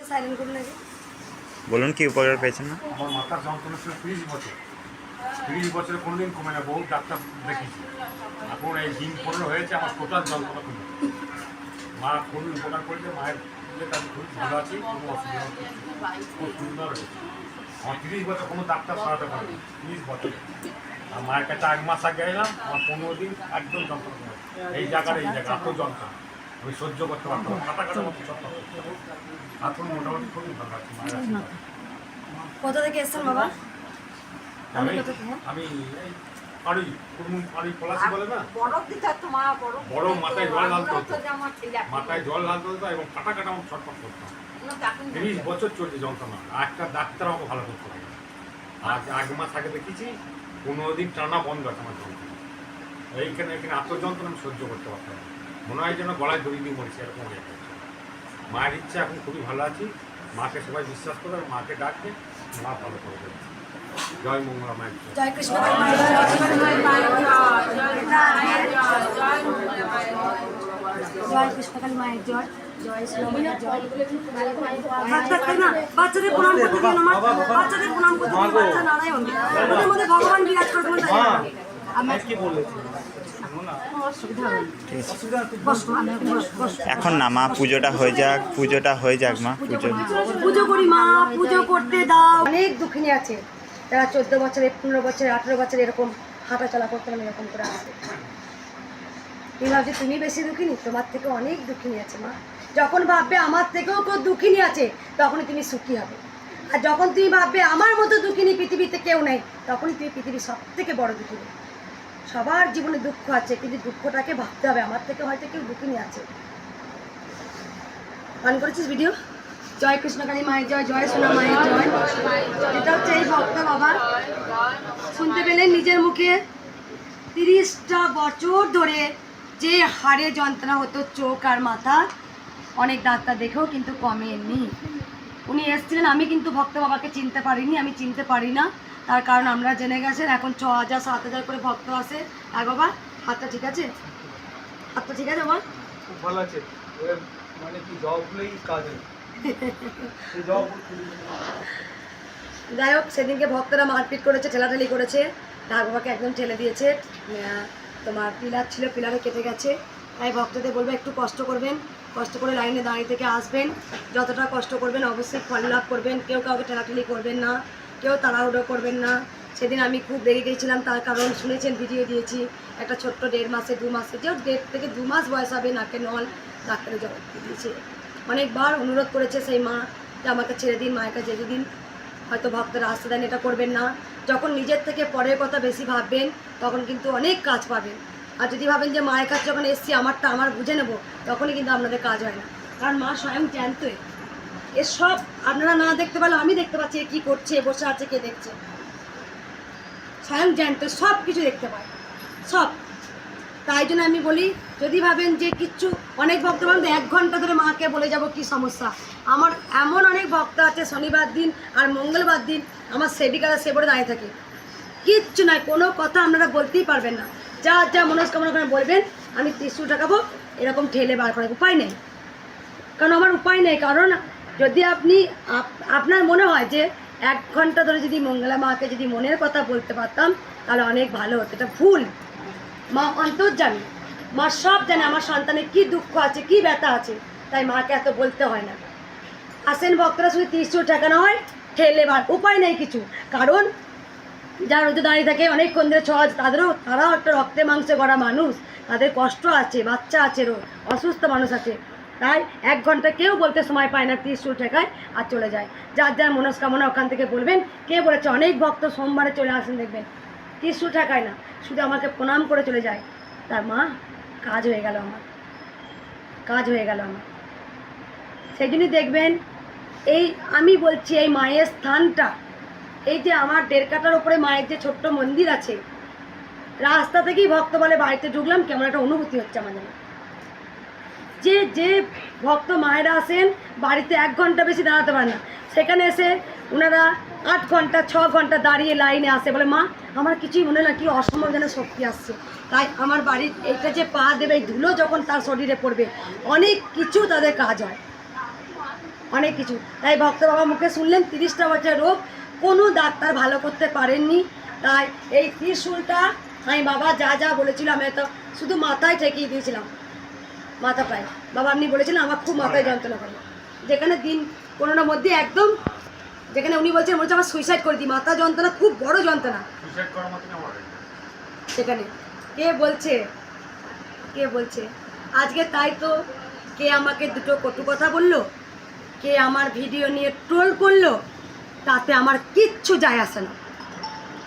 Silent করুন আগে। বলুন কি উপকার পেয়েছেন না? আমার মাথার যন্ত্রণা ছিল 30 বছর। 30 বছরে কোনোদিন কমে না, বহু ডাক্তার দেখিয়েছি। এখন এই দিন 15 হয়েছে, আমার টোটাল যন্ত্রণা কমে। মা খুবই উপকার করেছে, মায়ের আমি খুব ভালো আছি, কোনো অসুবিধা হচ্ছে না। খুব সুন্দর হয়েছে। আমার 30 বছর কোনো ডাক্তার সারাতে পারেনি, 30 বছর। আর মায়ের কাছে 1 মাস আগে এলাম, আমার 15 দিন একদম যন্ত্রণা কমে। এই জায়গা এত যন্ত্রণা আমি সহ্য করতে পারতাম, কাটা কাটা মতো সব এখন মোটামুটি খুবই ভালো আছি মায়ের আশীর্বাদে। কোথা থেকে এসেছেন বাবা? আমি এই পাড়ি পলাশি বলে না, বড় মাথায় জল ঢালতে হতো, মাথায় জল ঢালতে হতো এবং কাটা কাটা আমার ছটফট করতাম। 30 বছর চলছে যন্ত্রণা, একটা ডাক্তার আমাকে ভালো করতে হবে। আজ 1 মাস আগে দেখেছি 15 দিন টানা বন্ধ আছে আমার যন্ত্রণা। এখানে এত যন্ত্রণা আমি সহ্য করতে পারতাম না, মনে হয় যেন গলায় দড়ি দিয়ে মরেছি, এরকম হয়ে যাচ্ছে। মায়ের ইচ্ছা এখন খুবই ভালো আছি, মাকে সবাই বিশ্বাস করে আর মাকে ডাকবে, মা ভালো করে দেবে। জয় মঙ্গলা মায়ের জয়। জয় কৃষ্ণ। জয় কৃষ্ণকালী মায়ের জয়, জয় শ্রীরামের জয়। বাচ্চাদের প্রণাম করতে দিন, আমার বাচ্চাদের প্রণাম করতে দিন। বাচ্চা নারায়ণ, ওদের মধ্যে ভগবান বিরাজ করতে বলতে এখন না মা, পুজোটা হয়ে যাক, মা পুজো করি মা, পুজো করতে দাও। অনেক দুঃখিনী আছে যারা 14 বছরে, 15 বছরে, 18 বছরে এরকম হাঁটা চলা করতে মানে এরকম করে আসে। তুমি ভাবছি তুমি বেশি দুঃখিনী, তোমার থেকে অনেক দুঃখিনী আছে মা। যখন ভাববে আমার থেকেও কেউ দুঃখিনী আছে, তখনই তুমি সুখী হবে। আর যখন তুমি ভাববে আমার মতো দুঃখিনী পৃথিবীতে কেউ নেই, তখনই তুমি পৃথিবীর সব থেকে বড় দুঃখিনী। সবার জীবনে দুঃখ আছে, কিন্তু দুঃখটাকে ভাবতে হবে আমার থেকে হয়তো কেউ দুঃখিনী আছে। অন করেছিস ভিডিও? জয় কৃষ্ণকালী মায়ের জয়, জয় সোনা মায়ের জয়। এটা হচ্ছে এই ভক্ত বাবা, শুনতে পেলেন নিজের মুখে। 30টা বছর ধরে যে হাড়ে যন্ত্রণা হতো চোখ আর মাথা, অনেক ডাক্তার দেখেও কিন্তু কমেনি। উনি এসেছিলেন, আমি কিন্তু ভক্ত বাবাকে চিনতে পারিনি, আমি চিনতে পারি না। তার কারণ আমরা জেনে গেছেন এখন 6000 7000 করে ভক্ত আসে। আর বাবা হাতটা ঠিক আছে? হাতটা ঠিক আছে বাবা? খুব ভালো আছে, মানে কি জব হলেই কাজ হয়। যাই হোক, সেদিনকে ভক্তরা মারপিট করেছে, ঠেলাঠেলি করেছে, ঢাক বাবাকে একদম ঠেলে দিয়েছে। তোমার পিলার ছিল, পিলারে কেটে গেছে। তাই ভক্তদের বলবো একটু কষ্ট করবেন, কষ্ট করে লাইনে দাঁড়িয়ে থেকে আসবেন। যতটা কষ্ট করবেন অবশ্যই ফল লাভ করবেন। কেউ কাউকে ঠেলাঠেলি করবেন না, কেউ তাড়াহুড়ো করবেন না। সেদিন আমি খুব রেগে গিয়েছিলাম, তার কারণ শুনেছেন, ভিডিও দিয়েছি। একটা ছোট্ট 1.5 মাসে 2 মাসে, যেও 1.5 থেকে 2 মাস বয়স হবে, নাকে নল, ডাক্তারে জবাব দিয়েছে। অনেকবার অনুরোধ করেছে সেই মা যে আমাকে ছেড়ে দিন, মায়ের কাছে যেতে দিন। হয়তো ভক্তরা আসতে দেন, এটা করবেন না। যখন নিজের থেকে পরের কথা বেশি ভাববেন, তখন কিন্তু অনেক কাজ পাবেন। আর যদি ভাবেন যে মায়ের কাছে যখন এসছি আমারটা আমার বুঝে নেব, তখনই কিন্তু আপনাদের কাজ হয় না। কারণ মা স্বয়ং জ্যান্তই, এসব আপনারা না দেখতে পারলে আমি দেখতে পাচ্ছি, কী করছে, বসে আছে, কে দেখছে। স্বয়ং জ্যান্ত, সব কিছু দেখতে পায়, সব। তাই জন্য আমি বলি, যদি ভাবেন যে কিচ্ছু, অনেক ভক্ত বলেন 1 ঘন্টা ধরে মাকে বলে যাব কি সমস্যা। আমার এমন অনেক ভক্ত আছে, শনিবার দিন আর মঙ্গলবার দিন আমার সেবিকারা সেবরে দাঁড়িয়ে থাকে, কিচ্ছু নয়, কোনো কথা আপনারা বলতেই পারবেন না। যা যা মনস্কামনা করে বলবেন, আমি 300 টাকাবো, এরকম ঠেলে বার করার উপায় নেই। কারণ আমার উপায় নেই, কারণ যদি আপনি আপনার মনে হয় যে 1 ঘন্টা ধরে যদি মঙ্গলা মাকে যদি মনের কথা বলতে পারতাম, তাহলে অনেক ভালো হতো। এটা ভুল। মা অন্তর্যামী, মা সব জানে আমার সন্তানের কী দুঃখ আছে, কী ব্যথা আছে, তাই মাকে এত বলতে হয় না। আসেন ভক্তরা, শুধু 300 টাকা না হয় ঠেলে বার, উপায় নেই কিছু। কারণ যারা রোদে দাঁড়িয়ে থাকে অনেকক্ষণ ধরে তারাও একটা রক্তে মাংসে গড়া মানুষ, তাদের কষ্ট আছে, বাচ্চা আছে, অসুস্থ মানুষ আছে। তাই 1 ঘন্টা কেউ বলতে সময় পায় না, 300 টাকায় আর চলে যায়। যার যার মনস্কামনা ওখান থেকে বলবেন। কে বলেছে? অনেক ভক্ত সোমবারে চলে আসেন, দেখবেন 300 টাকায় না, শুধু আমাকে প্রণাম করে চলে যায়। তার মা, কাজ হয়ে গেল আমার, কাজ হয়ে গেল আমার। সেই জন্যই দেখবেন, এই আমি বলছি, এই মায়ের স্থানটা, এই যে আমার 1.5 কাঠার ওপরে মায়ের যে ছোট্ট মন্দির আছে, রাস্তা থেকেই ভক্ত বলে বাড়িতে ঢুকলাম কেমন একটা অনুভূতি হচ্ছে আমাদের। যে ভক্ত মায়েরা আসেন, বাড়িতে 1 ঘন্টা বেশি দাঁড়াতে পারেন না, সেখানে এসে ওনারা 8 ঘন্টা 6 ঘন্টা দাঁড়িয়ে লাইনে আসে, বলে মা আমার কিছুই মনে না, কি অসম্ভব যেন শক্তি আসছে। তাই আমার বাড়ির এইটা যে পা দেবে, এই ধুলো যখন তার শরীরে পড়বে, অনেক কিছু তাদের কাজ হয়। অনেক কিছু। তাই ভক্ত বাবা মুখে শুনলেন 30টা বছর রোগ কোনো ডাক্তার ভালো করতে পারেননি। তাই এই ত্রিশূলটা আমি বাবা যা যা বলেছিল আমি তো শুধু মাথায় ঠেকিয়ে দিয়েছিলাম, মাথাটায়। বাবা আপনি বলেছিলেন আমার খুব মাথায় যন্ত্রণা করে, যেখানে দিন 15টার মধ্যে একদম, যেখানে উনি বলছেন মনে হচ্ছে আমার সুইসাইড করে দিই, মাথা যন্ত্রণা খুব বড় যন্ত্রণা। সুইসাইড করার মতন আমার সেখানে কে বলছে, কে বলছে আজকে? তাই তো কে আমাকে দুটো কটু কথা বললো, কে আমার ভিডিও নিয়ে ট্রোল করলো, তাতে আমার কিচ্ছু যায় আসে না,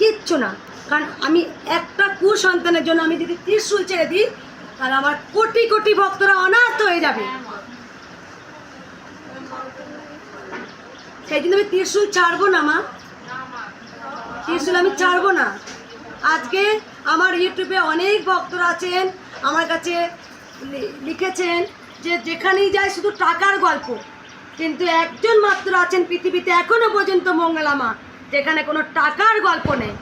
কিচ্ছু না। কারণ আমি একটা কুসন্তানের জন্য আমি যদি ত্রিশূল ছেড়ে দিই তাহলে আমার কোটি কোটি ভক্তরা অনাথ হয়ে যাবে। সেই জন্য আমি ত্রিশূল ছাড়বো না মা, ত্রিশূল আমি ছাড়বো না। আজকে আমার ইউটিউবে অনেক ভক্তরা আছেন, আমার কাছে লিখেছেন যে যেখানেই যায় শুধু টাকার গল্প, কিন্তু একজন মাত্র আছেন পৃথিবীতে এখনো পর্যন্ত মঙ্গলা মা যেখানে কোনো টাকার গল্প নেই।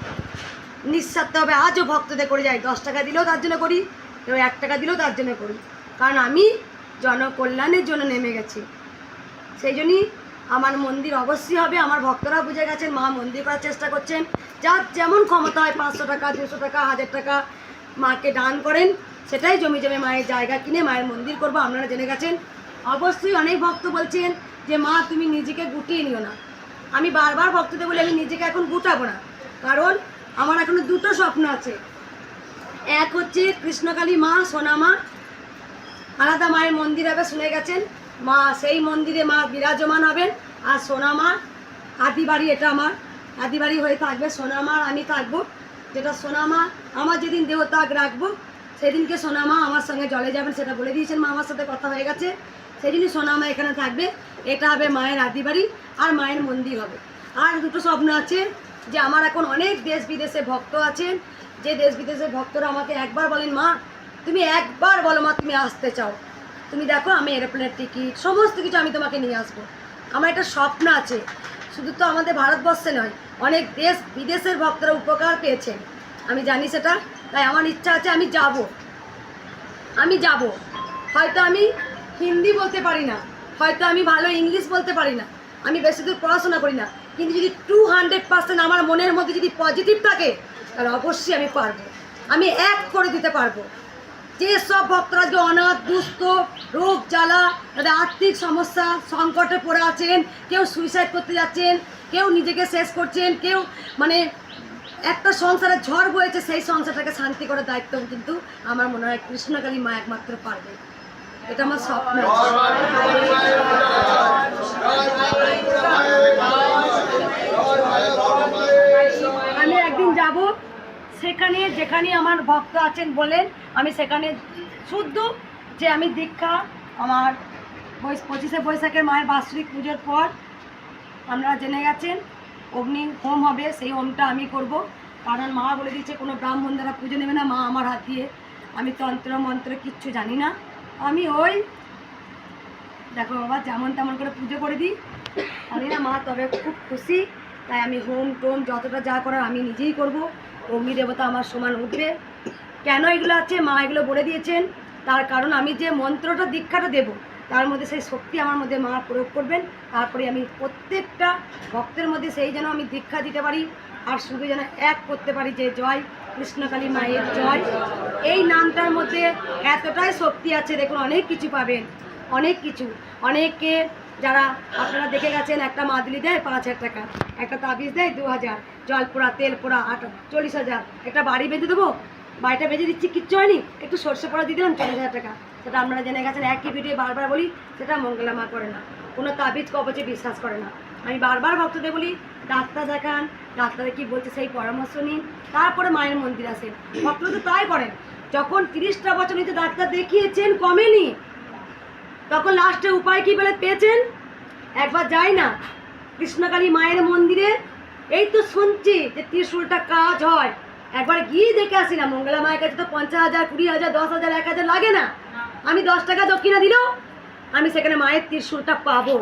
নিঃস্বার্থভাবে আজও ভক্তদের করে যাই, 10 টাকা দিলেও তার জন্য করি, কেউ 1 টাকা দিলেও তার জন্য করি, কারণ আমি জনকল্যাণের জন্য নেমে গেছি। সেই জন্যই আমার মন্দির অবশ্যই হবে। আমার ভক্তরা বুঝে গেছেন, মা মন্দির করার চেষ্টা করছেন। যার যেমন ক্ষমতা হয় 500 টাকা 200 টাকা 1000 টাকা মাকে দান করেন, সেটাই জমি জমি মায়ের জায়গা কিনে মায়ের মন্দির করবো। আপনারা জেনে গেছেন। অবশ্যই অনেক ভক্ত বলছেন যে মা তুমি নিজেকে গুটিয়ে নিও না। আমি বারবার ভক্তদের বলি আমি নিজেকে এখন গুটাবো না, কারণ আমার এখনো দুটো স্বপ্ন আছে। এক হচ্ছে কৃষ্ণকালী মা, সোনা মা, আলাদা মায়ের মন্দির হবে, শুনে গেছেন। মা সেই মন্দিরে মা বিরাজমান হবেন। আর সোনা মা আদি বাড়ি, এটা আমার আদি বাড়ি হয়ে থাকবে। সোনা মা আমি থাকবো, যেটা সোনা মা আমার যেদিন দেহত্যাগ রাখবো সেদিনকে সোনা মা আমার সঙ্গে জলে যাবেন, সেটা বলে দিয়েছেন। মা আমার সাথে কথা হয়ে গেছে, সেই জন্যই সোনা মা এখানে থাকবে। এটা হবে মায়ের আদি বাড়ি আর মায়ের মন্দির হবে। আর দুটো স্বপ্ন আছে যে আমার এখন অনেক দেশ বিদেশে ভক্ত আছেন, যে দেশ বিদেশের ভক্তরা আমাকে একবার বলেন মা তুমি একবার বলো মা তুমি আসতে চাও, তুমি দেখো আমি এরোপ্লেনের টিকিট সমস্ত কিছু আমি তোমাকে নিয়ে আসবো। আমার একটা স্বপ্ন আছে, শুধু তো আমাদের ভারতবর্ষে নয়, অনেক দেশ বিদেশের ভক্তরা উপকার পেয়েছেন, আমি জানি সেটা। তাই আমার ইচ্ছা আছে আমি যাব, আমি যাব। হয়তো আমি হিন্দি বলতে পারি না, হয়তো আমি ভালো ইংলিশ বলতে পারি না, আমি বেশি দূর পড়াশোনা করি না, কিন্তু যদি 200% আমার মনের মধ্যে যদি পজিটিভ থাকে তাহলে অবশ্যই আমি পারবো, আমি এক করে দিতে পারবো। যে সব ভক্তরা যে অনাথ দুস্থ রোগ জ্বালা তাদের আর্থিক সমস্যা সংকটে পড়ে আছেন, কেউ সুইসাইড করতে যাচ্ছেন, কেউ নিজেকে শেষ করছেন, কেউ মানে একটা সংসারে ঝড় বয়েছে, সেই সংসারটাকে শান্তি করার দায়িত্ব কিন্তু আমার মনে হয় কৃষ্ণকালী মা একমাত্র পারবে। এটা আমার স্বপ্ন। আমি একদিন যাব সেখানে, যেখানে আমার ভক্ত আছেন বলেন, আমি সেখানে শুদ্ধ যে আমি দীক্ষা আমার 25শে বৈশাখের মায়ের বাৎসরিক পুজোর পর আপনারা জেনে গেছেন অগ্নি হোম হবে, সেই হোমটা আমি করব। কারণ মা বলে দিচ্ছে কোনো ব্রাহ্মণ দ্বারা পুজো নেবে না মা আমার হাত দিয়ে। আমি তন্ত্র মন্ত্র কিচ্ছু জানি না, আমি ওই দেখো বাবা যেমন তেমন করে পুজো করে দিই, জানি না মা তবে খুব খুশি। তাই আমি হোম টোম যতটা যা করার আমি নিজেই করব। অগ্নি দেবতা আমার সমান উঠবে। কেন এগুলো আছে মা এগুলো বলে দিয়েছেন, তার কারণ আমি যে মন্ত্রটা দীক্ষাটা দেব তার মধ্যে সেই শক্তি আমার মধ্যে মা প্রয়োগ করবেন। তারপরে আমি প্রত্যেকটা ভক্তের মধ্যে সেই যেন আমি দীক্ষা দিতে পারি, আর শুধু যেন এক করতে পারি যে জয় কৃষ্ণকালী মায়ের জয়। এই নামটার মধ্যে এতটাই শক্তি আছে, দেখুন অনেক কিছু পাবেন, অনেক কিছু। অনেকে যারা আপনারা দেখে গেছেন একটা মাদুলি দেয় 5,000 টাকা, একটা তাবিজ দেয় 2,000, জল পোড়া তেল পোড়া 40,000, একটা বাড়ি বেঁধে দেবো, বাড়িটা বেঁধে দিচ্ছি কিচ্ছু হয়নি, একটু সর্ষে পোড়া দিয়ে দিলাম 40,000 টাকা। সেটা আপনারা জেনে গেছেন, একই ভিডিও বারবার বলি, সেটা মঙ্গলা মা করে না, কোনো তাবিজ কবচে বিশ্বাস করে না। আমি বারবার ভক্তদের বলি ডাক্তার দেখান, ডাক্তারে কি বলছে সেই পরামর্শ নিন, তারপরে মায়ের মন্দির আসেন। ভক্তরা তো তাই করেন, যখন 30টা বছর নিচে ডাক্তার দেখিয়েছেন কমেনি, তখন লাস্টে উপায় কী বলে পেয়েছেন, একবার যাই না কৃষ্ণকালী মায়ের মন্দিরে, এই তো শুনছি যে ত্রিশূলটা কাজ হয়, একবার গিয়ে দেখে আসি না। মঙ্গলা মায়ের কাছে তো 50,000 20,000 10,000 1,000 লাগে না, আমি 10 টাকা দক্ষিণা দিলেও আমি সেখানে মায়ের ত্রিশূলটা পাবো।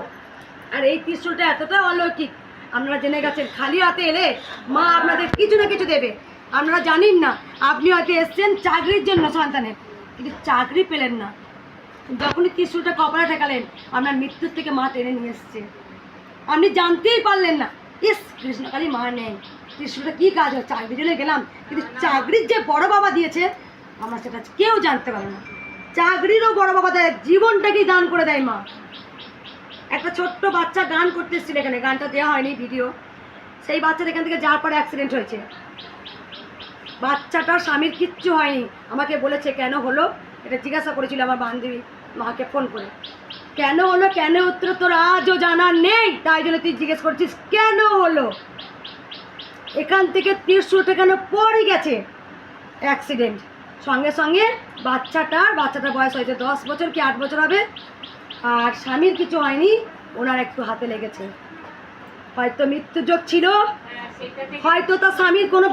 আর এই ত্রিশূলটা এতটা অলৌকিক, আপনারা জেনে গেছেন খালি হাতে এলে মা আপনাদের কিছু না কিছু দেবে। আপনারা জানেন না, আপনি হয়তো এসছেন চাকরির জন্য সন্তানের, কিন্তু চাকরি পেলেন না, যখনই ত্রিশূলটা কপালে ঠেকালেন আপনার মৃত্যুর থেকে মা টেনে নিয়ে এসছে, আপনি জানতেই পারলেন না ইস কৃষ্ণকালী মা নেই, ত্রিশূলটা কী কাজ হয়, চাকরি জন্য গেলাম, কিন্তু চাকরির যে বড় বাবা দিয়েছে আমরা সেটা কেউ জানতে পারে না। চাকরিরও বড় বাবা দেয়, জীবনটাকেই দান করে দেয় মা। একটা ছোট্ট বাচ্চা গান করতে এসেছিল এখানে, গানটা দেওয়া হয়নি ভিডিও, সেই বাচ্চাটা এখান থেকে যাওয়ার পরে অ্যাক্সিডেন্ট হয়েছে। বাচ্চাটার স্বামীর কিচ্ছু হয়নি, আমাকে বলেছে কেন হলো, এটা জিজ্ঞাসা করেছিল আমার বান্ধবী মাকে ফোন করে, কেন হলো, কেন উত্তর তোর আজও জানা নেই, তাই জন্য তুই জিজ্ঞেস করছিস কেন হলো। এখান থেকে ৩০ টাকানো পরই গেছে অ্যাক্সিডেন্ট, সঙ্গে সঙ্গে বাচ্চাটার বয়স হয়েছে 10 বছর কি 8 বছর হবে, আর স্বামীর কিছু হয়নি, ওনার একটু হাতে লেগেছে, হয়তো মৃত্যুযোগ ছিল, হয়তো তার স্বামীর কোনো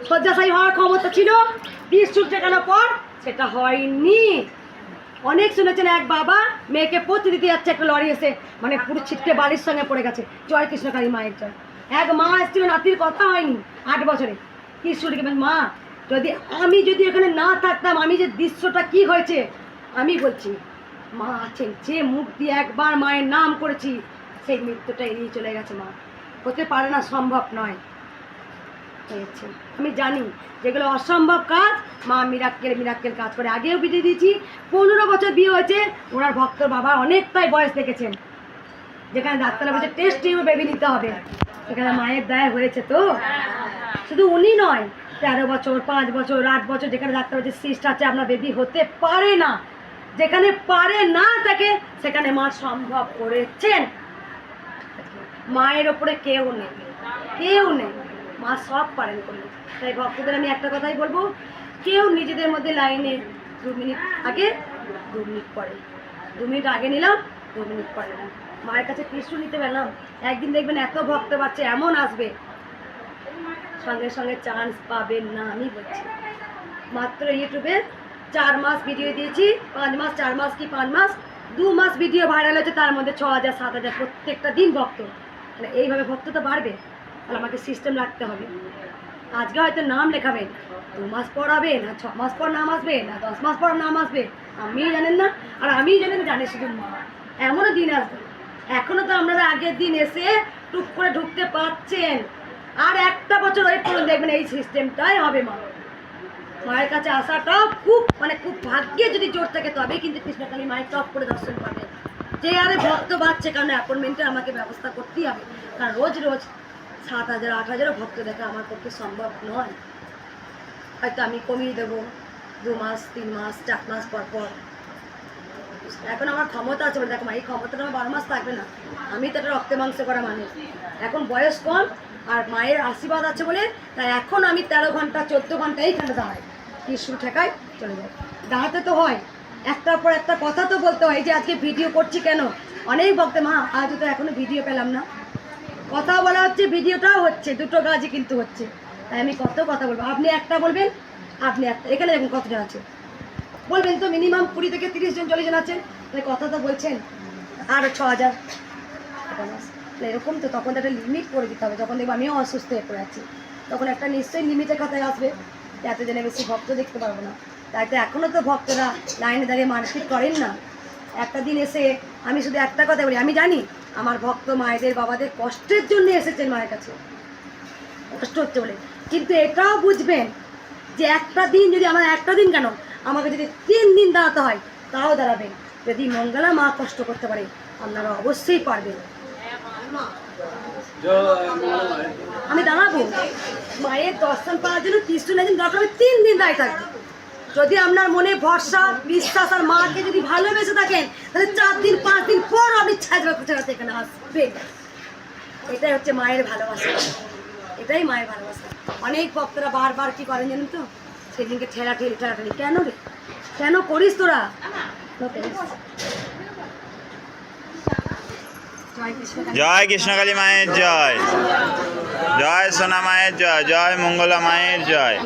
শয্যাশায়ী হওয়ার ক্ষমতা ছিল, ৩০ টাকানোর পর সেটা হয়নি। অনেক শুনেছেন এক বাবা মেয়েকে পৌঁছে দিতে যাচ্ছে, একটা লরি এসে মানে পুরো ছিটকে বাড়ির সঙ্গে পড়ে গেছে, জয় কৃষ্ণকালী মায়ের জয়। এক মা এসেছিল, নাতির কথা হয়নি 8 বছরে, কৃষ্ণকে মা আমি যদি এখানে না থাকতাম, আমি যে দৃশ্যটা কি হয়েছে আমি বলছি, মা আছেন, যে মুখ দিয়ে একবার মায়ের নাম করেছি সেই মৃত্যুটা এড়িয়ে চলে গেছে। মা হতে পারে না, সম্ভব নয় হয়েছে। আমি জানি যেগুলো অসম্ভব কাজ মা মিরাক্কেল কাজ করে। আগেও বিয়ে দিয়েছি, 15 বছর বিয়ে হয়েছে, ওনার ভক্ত বাবা অনেকটাই বয়স দেখেছেন, যেখানে ডাক্তাররা বলছে টেস্ট টিউব বেবি নিতে হবে, সেখানে মায়ের দায় হয়েছে। তো শুধু উনি নয়, 13 বছর 5 বছর 8 বছর যেখানে ডাক্তার বলছে সিস্ট আছে, আপনার বেবি হতে পারে না, যেখানে পারে না তাকে সেখানে মা সম্ভব করেছেন। মায়ের ওপরে কেউ নেই, কেউ নেই, মা সব পারেন করলে। তাই ভক্তদের আমি একটা কথাই বলবো, কেউ নিজেদের মধ্যে লাইনে 2 মিনিট আগে 2 মিনিট পরে, 2 মিনিট আগে নিলাম 2 মিনিট পরে নিলাম, মায়ের কাছে ত্রিশূল নিতে পেলাম, একদিন দেখবেন এত ভক্ত বাচ্চা এমন আসবে সঙ্গে সঙ্গে চান্স পাবেন না। আমি বলছি মাত্র ইউটিউবে 4 মাস ভিডিও দিয়েছি, 5 মাস 4 মাস কি 5 মাস 2 মাস ভিডিও ভাইরাল হয়েছে, তার মধ্যে 6,000 7,000 প্রত্যেকটা দিন ভক্ত। মানে এইভাবে ভক্ত তো বাড়বে, তাহলে আমাকে সিস্টেম রাখতে হবে। আজকে হয়তো নাম লেখাবেন, 2 মাস পর হবে না, 6 মাস পর নাম আসবে না, 10 মাস পর নাম আসবে, আপনি জানেন না, আর আমি জানি শুধু মা। এমনও দিন আসবে, এখনও তো আপনারা আগের দিন এসে টুক করে ঢুকতে পারছেন, আর একটা বছর ওয়েট করুন, দেখবেন এই সিস্টেমটাই হবে। মায়ের কাছে আসাটাও খুব ভাগ্যে যদি জোর থাকে তবেই কিন্তু কৃষ্ণকালী মায়ের টপ করে দর্শন পাবে। যে আরে ভক্ত বাড়ছে, কারণ অ্যাপয়েন্টমেন্টে আমাকে ব্যবস্থা করতেই হবে, কারণ রোজ 7,000 8,000 ভক্ত দেখা আমার পক্ষে সম্ভব নয়। হয়তো আমি কমিয়ে দেবো 2 মাস 3 মাস 4 মাস পর পর, এখন আমার ক্ষমতা আছে বলে। দেখো মা, এই ক্ষমতাটা আমার 12 মাস থাকবে না, আমি তো একটা রক্তে মাংস করা মানুষ, এখন বয়স কম আর মায়ের আশীর্বাদ আছে বলে তাই এখন আমি 13 ঘন্টা 14 ঘন্টা এইখানে দাঁড়াই, ত্রিশূল ঠেকাই চলে যাই। দাঁড়াতে তো হয়, একটার পর একটা কথা তো বলতে হয়। যে আজকে ভিডিও করছি কেন, অনেক বক্তে মা আজও তো এখনো ভিডিও পেলাম না, কথা বলা হচ্ছে, ভিডিওটাও হচ্ছে, দুটো কাজই কিন্তু হচ্ছে, তাই আমি কত কথা বলবো। আপনি একটা বলবেন, আপনি একটা, এখানে দেখুন কতজন আছে বলবেন তো, মিনিমাম 20 থেকে 30 জন 40 জন আছেন, তাই কথা তো বলছেন। আর 6,000 এরকম তো, তখন একটা লিমিট করে দিতে হবে। যখন দেখবো আমিও অসুস্থ হয়ে পড়ে আছি, তখন একটা নিশ্চয়ই লিমিটের কথায় আসবে, এত জনে বেশি ভক্ত দেখতে পারবো না। তাই তো এখনও তো ভক্তরা লাইনে দাঁড়িয়ে মানসিক করেন না। একটা দিন এসে আমি শুধু একটা কথা বলি, আমি জানি আমার ভক্ত মায়েদের বাবাদের কষ্টের জন্য এসেছেন মায়ের কাছে, কষ্ট হচ্ছে বলে, কিন্তু এটাও বুঝবেন যে একটা দিন যদি আমার, একটা দিন কেন, আমাকে যদি 3 দিন দাঁড়াতে হয় তাও দাঁড়াবেন। যদি মঙ্গলা মা কষ্ট করতে পারে, আপনারা অবশ্যই পারবেন। আমি দাঁড়াবো মায়ের দর্শন পাওয়ার জন্য, ত্রিশূল একদিন দরকার হবে, 3 দিন দাঁড়িয়ে থাকবে। যদি আপনার মনে ভরসা বিশ্বাস আর মাকে যদি ভালোবেসে থাকেন, তাহলে 4 দিন 5 দিন পর আপনি ছাড়াতে এখানে আসবেন। এটাই হচ্ছে মায়ের ভালোবাসা, এটাই মায়ের ভালোবাসা। অনেক ভক্তরা বারবার কি করেন জানেন তো, সেদিনকে ঠেলাঠেলি কেন রে, কেন করিস তোরা? জয় কৃষ্ণকালী মায়ের জয়, জয় সোনা মায়ের জয়, জয় মঙ্গলা মায়ের জয়।